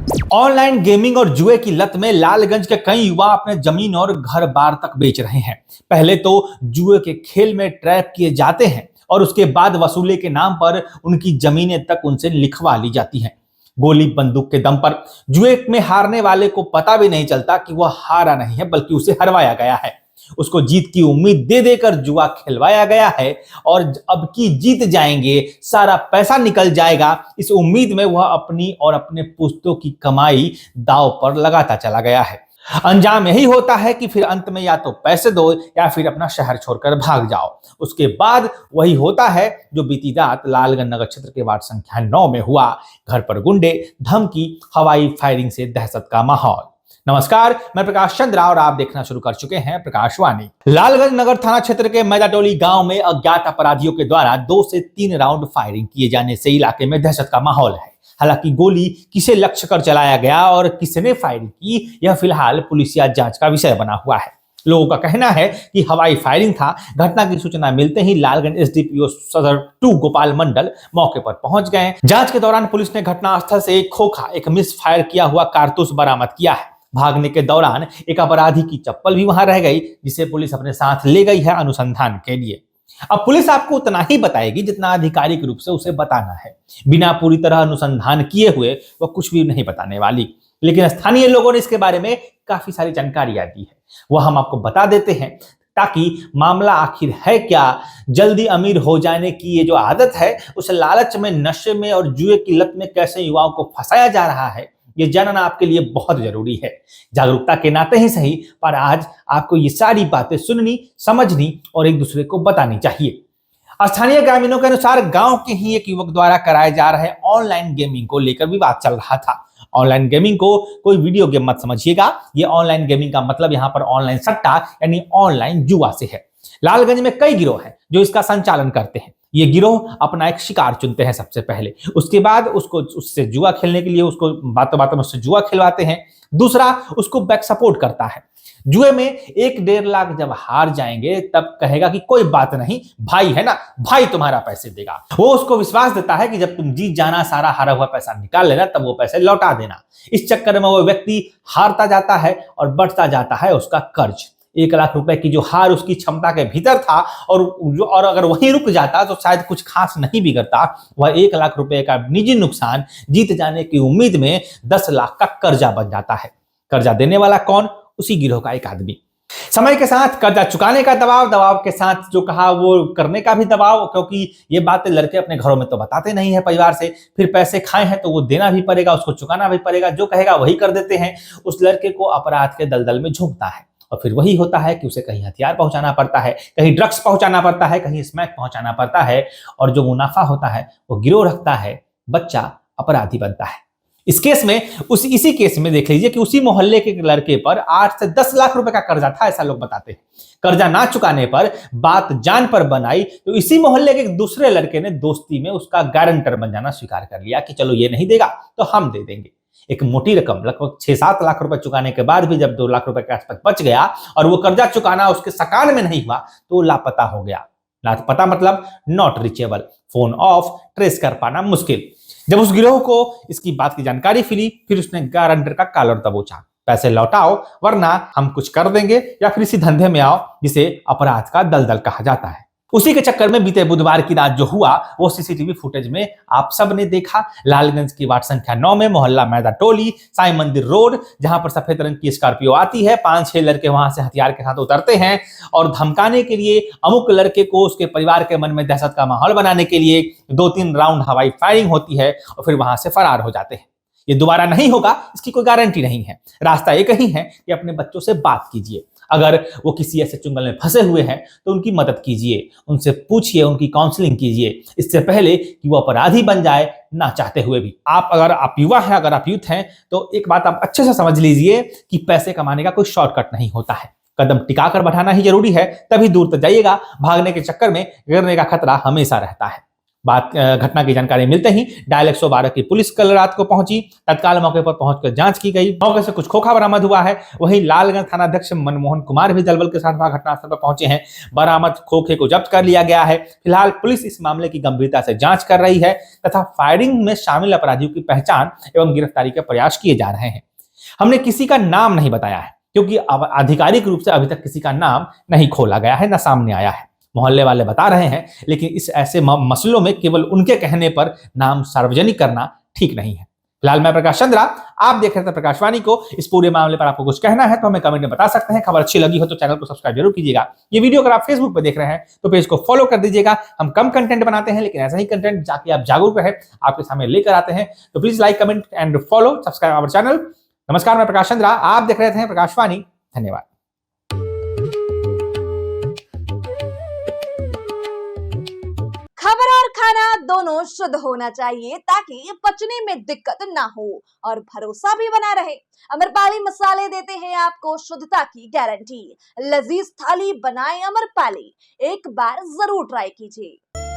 Online gaming और जुए की लत में लालगंज के कई युवा अपने जमीन और घर बार तक बेच रहे हैं। पहले तो जुए के खेल में ट्रैप किए जाते हैं और उसके बाद वसूले के नाम पर उनकी जमीनें तक उनसे लिखवा ली जाती हैं। गोली बंदूक के दम पर जुए में हारने वाले को पता भी नहीं चलता कि वह हारा नहीं है, बल्कि उसे हरवाया गया है। उसको जीत की उम्मीद दे देकर जुआ खिलवाया गया है और अब की जीत जाएंगे, सारा पैसा निकल जाएगा, इस उम्मीद में वह अपनी और अपने पुश्तों की कमाई दांव पर लगाता चला गया है। अंजाम यही होता है कि फिर अंत में या तो पैसे दो या फिर अपना शहर छोड़कर भाग जाओ। उसके बाद वही होता है जो बीती रात लालगंज नगर क्षेत्र के वार्ड संख्या 9 में हुआ। घर पर गुंडे, धमकी, हवाई फायरिंग से दहशत का माहौल। नमस्कार, मैं प्रकाश चंद्रा और आप देखना शुरू कर चुके हैं प्रकाशवाणी। लालगंज नगर थाना क्षेत्र के मैदाटोली गांव में अज्ञात अपराधियों के द्वारा 2 से 3 राउंड फायरिंग किए जाने से इलाके में दहशत का माहौल है। हालांकि गोली किसे लक्ष्य कर चलाया गया और किसने फायरिंग की, यह फिलहाल पुलिसिया जांच का विषय बना हुआ है। लोगों का कहना है कि हवाई फायरिंग था। घटना की सूचना मिलते ही लालगंज एसडीपीओ सदर 2 गोपाल मंडल मौके पर पहुंच गए। जांच के दौरान पुलिस ने घटनास्थल से एक खोखा, एक मिस फायर किया हुआ कारतूस बरामद किया है। भागने के दौरान एक अपराधी की चप्पल भी वहां रह गई, जिसे पुलिस अपने साथ ले गई है अनुसंधान के लिए। अब पुलिस आपको उतना ही बताएगी जितना आधिकारिक रूप से उसे बताना है। बिना पूरी तरह अनुसंधान किए हुए वह कुछ भी नहीं बताने वाली। लेकिन स्थानीय लोगों ने इसके बारे में काफी सारी जानकारियां दी है, वह हम आपको बता देते हैं, ताकि मामला आखिर है क्या। जल्दी अमीर हो जाने की ये जो आदत है, उस लालच में, नशे में और जुए की लत में कैसे युवाओं को फंसाया जा रहा है, ये जानना आपके लिए बहुत जरूरी है। जागरूकता के नाते ही सही, पर आज आपको ये सारी बातें सुननी, समझनी और एक दूसरे को बतानी चाहिए। स्थानीय ग्रामीणों के अनुसार गांव के ही एक युवक द्वारा कराए जा रहे ऑनलाइन गेमिंग को लेकर विवाद चल रहा था। ऑनलाइन गेमिंग को कोई वीडियो गेम मत समझिएगा। ये ऑनलाइन गेमिंग का मतलब यहाँ पर ऑनलाइन सट्टा यानी ऑनलाइन जुआ से है। लालगंज में कई गिरोह हैं जो इसका संचालन करते हैं। ये गिरोह अपना एक शिकार चुनते हैं सबसे पहले, उसके बाद उससे जुआ खेलने के लिए उसको बातों बातों में उससे जुआ खिलवाते हैं। दूसरा, उसको बैक सपोर्ट करता है। जुए में 1-1.5 लाख जब हार जाएंगे तब कहेगा कि कोई बात नहीं, भाई है ना, भाई तुम्हारा पैसे देगा। वो उसको विश्वास देता है कि जब तुम जीत जाना, सारा हारा हुआ पैसा निकाल लेना, तब वो पैसे लौटा देना। इस चक्कर में वो व्यक्ति हारता जाता है और बढ़ता जाता है उसका कर्ज। 1 लाख रुपए की जो हार उसकी क्षमता के भीतर था और अगर वहीं रुक जाता तो शायद कुछ खास नहीं बिगड़ता। वह 1 लाख रुपए का निजी नुकसान जीत जाने की उम्मीद में 10 लाख का कर्जा बन जाता है। कर्जा देने वाला कौन? उसी गिरोह का एक आदमी। समय के साथ कर्जा चुकाने का दबाव, दबाव के साथ जो कहा वो करने का भी दबाव, क्योंकि ये बातें लड़के अपने घरों में तो बताते नहीं है परिवार से। फिर पैसे खाए हैं तो वो देना भी पड़ेगा, उसको चुकाना भी पड़ेगा, जो कहेगा वही कर देते हैं। उस लड़के को अपराध के दलदल में झोंकता है और फिर वही होता है कि उसे कहीं हथियार पहुंचाना पड़ता है, कहीं ड्रग्स पहुंचाना पड़ता है, कहीं स्मैक पहुंचाना पड़ता है और जो मुनाफा होता है वो गिरोह रखता है, बच्चा अपराधी बनता है। इस केस में इसी केस में देख लीजिए कि उसी मोहल्ले के लड़के पर 8 से 10 लाख रुपए का कर्जा था, ऐसा लोग बताते हैं। कर्जा ना चुकाने पर बात जान पर बनाई तो इसी मोहल्ले के दूसरे लड़के ने दोस्ती में उसका गारंटर बन जाना स्वीकार कर लिया कि चलो ये नहीं देगा तो हम दे देंगे। एक मोटी रकम, लगभग 6-7 लाख रुपए चुकाने के बाद भी जब 2 लाख रुपए के आसपास बच गया और वो कर्जा चुकाना उसके सकान में नहीं हुआ तो लापता हो गया। लापता मतलब not reachable, phone of, trace कर पाना मुश्किल। जब उस गिरोह को इसकी बात की जानकारी मिली, फिर उसने गारंटर का कॉलर दबोचा, पैसे लौटाओ वरना हम कुछ कर देंगे या फिर इसी धंधे में आओ, जिसे अपराध का दलदल कहा जाता है। उसी के चक्कर में बीते बुधवार की रात जो हुआ वो सीसीटीवी फुटेज में आप सब ने देखा। लालगंज की वार्ड संख्या 9 में मोहल्ला मैदाटोली, साईं मंदिर रोड, जहां पर सफेद रंग की स्कॉर्पियो आती है, 5-6 लड़के वहां से हथियार के साथ उतरते हैं और धमकाने के लिए, अमुक लड़के को उसके परिवार के मन में दहशत का माहौल बनाने के लिए 2-3 राउंड हवाई फायरिंग होती है और फिर वहां से फरार हो जाते हैं। ये दोबारा नहीं होगा इसकी कोई गारंटी नहीं है। रास्ता एक ही है कि अपने बच्चों से बात कीजिए। अगर वो किसी ऐसे चुंगल में फंसे हुए हैं तो उनकी मदद कीजिए, उनसे पूछिए, उनकी काउंसलिंग कीजिए, इससे पहले कि वो अपराधी बन जाए ना चाहते हुए भी। अगर आप युवा हैं, अगर आप यूथ हैं तो एक बात आप अच्छे से समझ लीजिए कि पैसे कमाने का कोई शॉर्टकट नहीं होता है। कदम टिकाकर बढ़ाना ही जरूरी है, तभी दूर तक जाइएगा। भागने के चक्कर में गिरने का खतरा हमेशा रहता है। घटना की जानकारी मिलते ही डायल 112 की पुलिस कल रात को पहुंची। तत्काल मौके पर पहुंचकर जांच की गई। मौके से कुछ खोखा बरामद हुआ है। वहीं लालगंज थानाध्यक्ष मनमोहन कुमार भी दलबल के साथ वहां घटनास्थल पर पहुंचे हैं। बरामद खोखे को जब्त कर लिया गया है। फिलहाल पुलिस इस मामले की गंभीरता से जांच कर रही है तथा फायरिंग में शामिल अपराधियों की पहचान एवं गिरफ्तारी के प्रयास किए जा रहे हैं। हमने किसी का नाम नहीं बताया है क्योंकि आधिकारिक रूप से अभी तक किसी का नाम नहीं खोला गया है, न सामने आया है। मोहल्ले वाले बता रहे हैं, लेकिन इस ऐसे मसलों में केवल उनके कहने पर नाम सार्वजनिक करना ठीक नहीं है। फिलहाल मैं प्रकाश चंद्रा, आप देख रहे थे प्रकाशवाणी को। इस पूरे मामले पर आपको कुछ कहना है तो हमें कमेंट में बता सकते हैं। खबर अच्छी लगी हो तो चैनल को सब्सक्राइब जरूर कीजिएगा। ये वीडियो अगर आप फेसबुक पर देख रहे हैं तो पेज को फॉलो कर दीजिएगा। हम कम कंटेंट बनाते हैं, लेकिन ऐसा ही कंटेंट जाके आप जागरूक रहे आपके सामने लेकर आते हैं। तो please like, comment and follow, subscribe our channel. नमस्कार, मैं प्रकाश चंद्रा, आप देख रहे थे प्रकाशवाणी। धन्यवाद। खबर और खाना दोनों शुद्ध होना चाहिए ताकि पचने में दिक्कत ना हो और भरोसा भी बना रहे। अमरपाली मसाले देते हैं आपको शुद्धता की गारंटी। लजीज थाली बनाएं अमरपाली, एक बार जरूर ट्राई कीजिए।